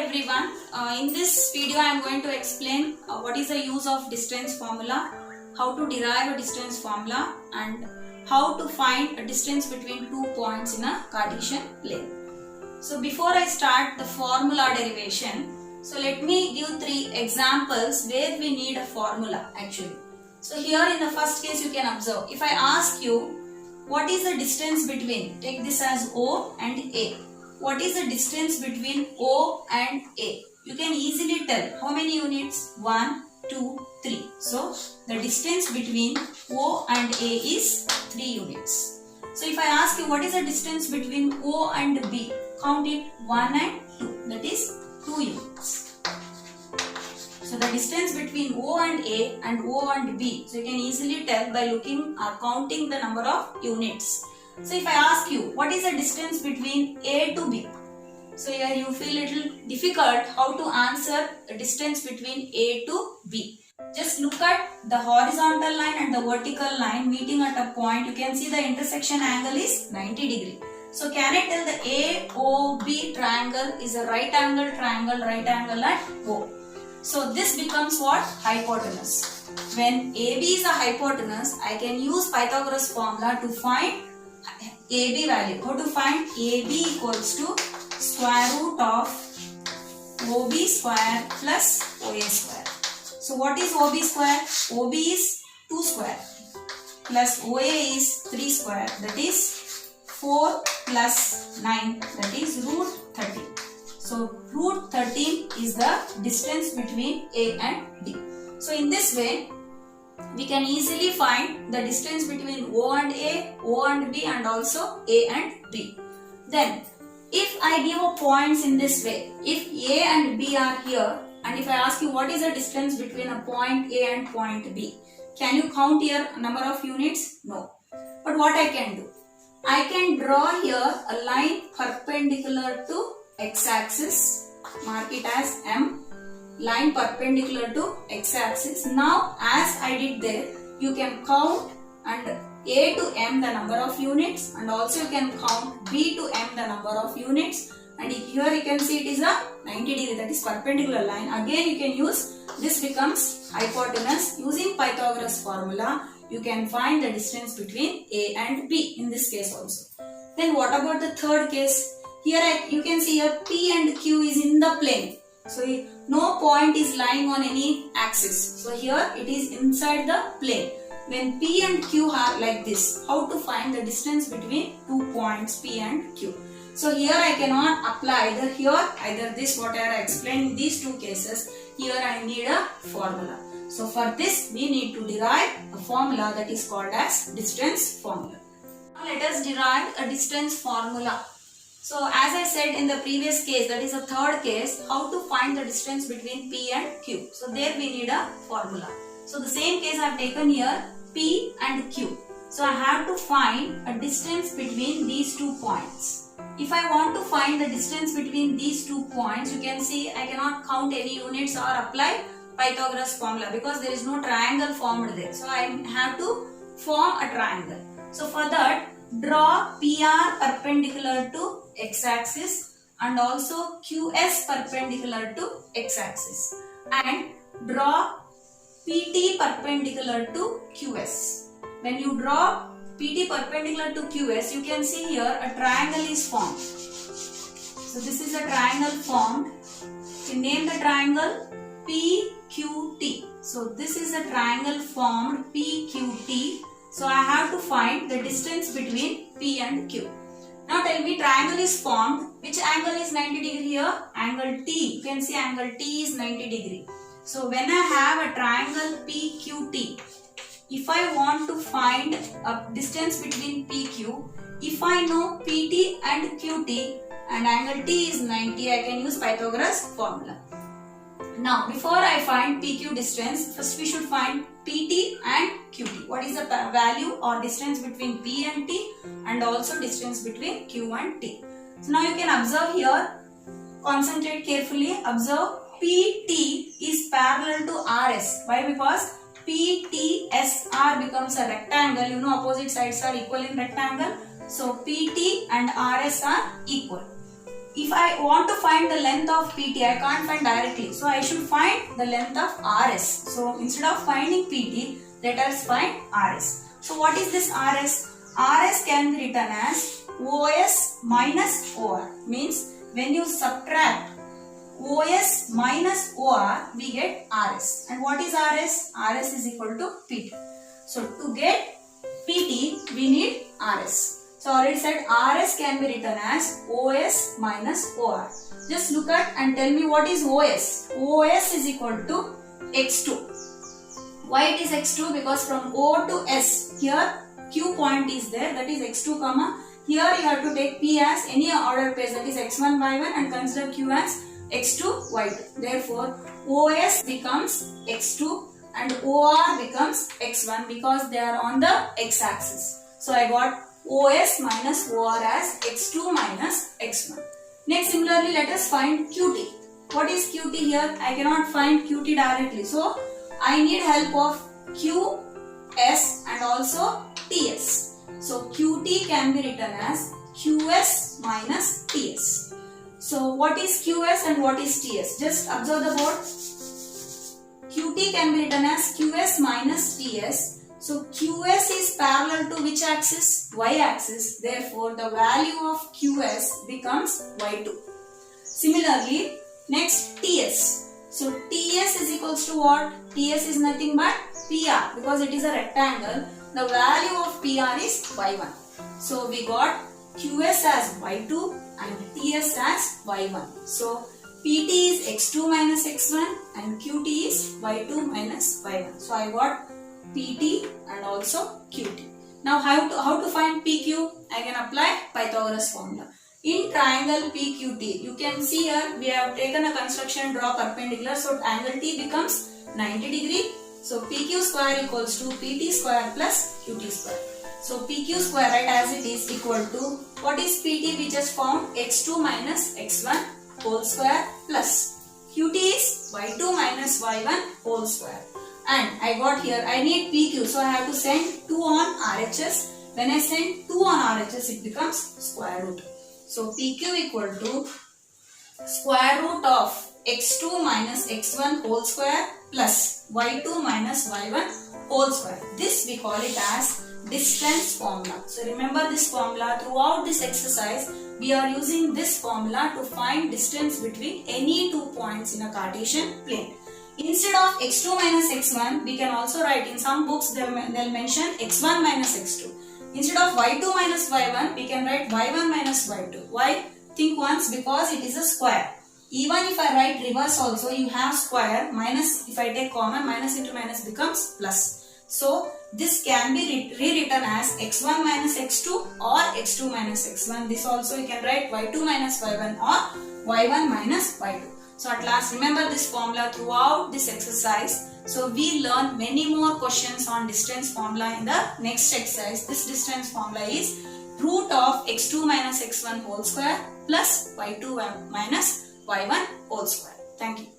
everyone. In this video I am going to explain what is the use of distance formula, how to derive a distance formula and how to find a distance between two points in a Cartesian plane. So before I start the formula derivation, so let me give three examples where we need a formula actually. So here in the first case you can observe, if I ask you what is the distance between, take this as O and A. What is the distance between O and A? You can easily tell how many units? 1, 2, 3. So the distance between O and A is 3 units. So if I ask you what is the distance between O and B? Count it 1 and 2. That is 2 units. So the distance between O and A and O and B. So you can easily tell by looking or counting the number of units. So if I ask you what is the distance between A to B? So here you feel little difficult how to answer the distance between A to B. Just look at the horizontal line and the vertical line meeting at a point. You can see the intersection angle is 90 degree. So can I tell the AOB triangle is a right angle triangle at O? So this becomes what? Hypotenuse. When AB is a hypotenuse, I can use Pythagoras formula to find AB value. How to find? AB equals to square root of OB square plus OA square. So what is OB square? OB is 2 square plus OA is 3 square, that is 4 plus 9, that is root 13. So root 13 is the distance between A and B. So in this way, we can easily find the distance between O and A, O and B and also A and B. Then, if I give a points in this way, if A and B are here and if I ask you what is the distance between a point A and point B, can you count here number of units? No. But what I can do? I can draw here a line perpendicular to x-axis, mark it as M. Line perpendicular to x-axis. Now as I did there, you can count and A to M the number of units and also you can count B to M the number of units, and here you can see it is a 90 degree, that is perpendicular line. Again you can use, this becomes hypotenuse. Using Pythagoras formula you can find the distance between A and B in this case also. Then what about the third case? Here you can see here P and Q is in the plane. So no point is lying on any axis. So here it is inside the plane. When P and Q are like this, how to find the distance between 2 points P and Q? So here I cannot apply either this what I explained in these two cases. Here I need a formula. So for this we need to derive a formula that is called as distance formula. Now let us derive a distance formula. So as I said in the previous case, that is a third case, how to find the distance between P and Q. So there we need a formula. So the same case I have taken here, P and Q. So I have to find a distance between these 2 points. If I want to find the distance between these 2 points, you can see I cannot count any units or apply Pythagoras formula because there is no triangle formed there. So I have to form a triangle. So for that, draw PR perpendicular to x-axis and also QS perpendicular to x-axis, and draw PT perpendicular to QS. When you draw PT perpendicular to QS, you can see here a triangle is formed. So this is a triangle formed. You name the triangle PQT. So this is a triangle formed PQT. So I have to find the distance between P and Q. Now tell me, triangle is formed. Which angle is 90 degree here? Angle T. You can see angle T is 90 degree. So when I have a triangle PQT, if I want to find a distance between PQ, if I know PT and QT and angle T is 90, I can use Pythagoras formula. Now before I find PQ distance, first we should find PT and QT. What is the value or distance between P and T and also distance between Q and T. So now you can observe here, concentrate carefully, observe PT is parallel to RS. Why? Because PTSR becomes a rectangle. You know opposite sides are equal in rectangle. So PT and RS are equal. if I want to find the length of PT, I can't find directly. So I should find the length of RS. So instead of finding PT, let us find RS. So what is this RS? RS can be written as OS minus OR. Means when you subtract OS minus OR, we get RS. And what is RS? RS is equal to PT. So to get PT, we need RS. So already said RS can be written as OS minus OR. Just look at and tell me what is OS. OS is equal to X2. Why it is X2? Because from O to S, here Q point is there, that is X2 comma. Here you have to take P as any order pairs, that is X1, Y1, and consider Q as X2, Y2. Therefore, OS becomes X2 and OR becomes X1 because they are on the X-axis. So I got OS minus OR as X2 minus X1. Next, similarly, let us find QT. What is QT here? I cannot find QT directly. So I need help of QS and also TS. So QT can be written as QS minus TS. So what is QS and what is TS? Just observe the board. QT can be written as QS minus TS. So QS is parallel to which axis? Y axis. Therefore, the value of QS becomes Y2. Similarly, next TS. So TS is equals to what? TS is nothing but PR because it is a rectangle. The value of PR is Y1. So we got QS as Y2 and TS as Y1. So PT is X2 minus X1 and QT is Y2 minus Y1. So I got PT and also QT. Now how to find PQ? I can apply Pythagoras formula. In triangle PQT, you can see here we have taken a construction, draw perpendicular. So angle T becomes 90 degree. So PQ square equals to PT square plus QT square. So PQ square, right, as it is equal to, what is PT? We just found X2 minus X1 whole square plus QT is Y2 minus Y1 whole square. And I got here, I need PQ, so I have to send 2 on RHS. When I send 2 on RHS, it becomes square root. So PQ equal to square root of X2 minus X1 whole square plus Y2 minus Y1 whole square. This we call it as distance formula. So remember this formula. Throughout this exercise, we are using this formula to find distance between any 2 points in a Cartesian plane. Instead of X2 minus X1, we can also write, in some books they'll mention X1 minus X2. Instead of Y2 minus Y1, we can write Y1 minus Y2. Why? Think once, because it is a square. Even if I write reverse also, you have square minus, if I take common, minus into minus becomes plus. So this can be rewritten as X1 minus X2 or X2 minus X1. This also you can write Y2 minus Y1 or Y1 minus Y2. So at last, remember this formula throughout this exercise. So we learn many more questions on distance formula in the next exercise. This distance formula is root of X2 minus X1 whole square plus Y2 minus Y1 whole square. Thank you.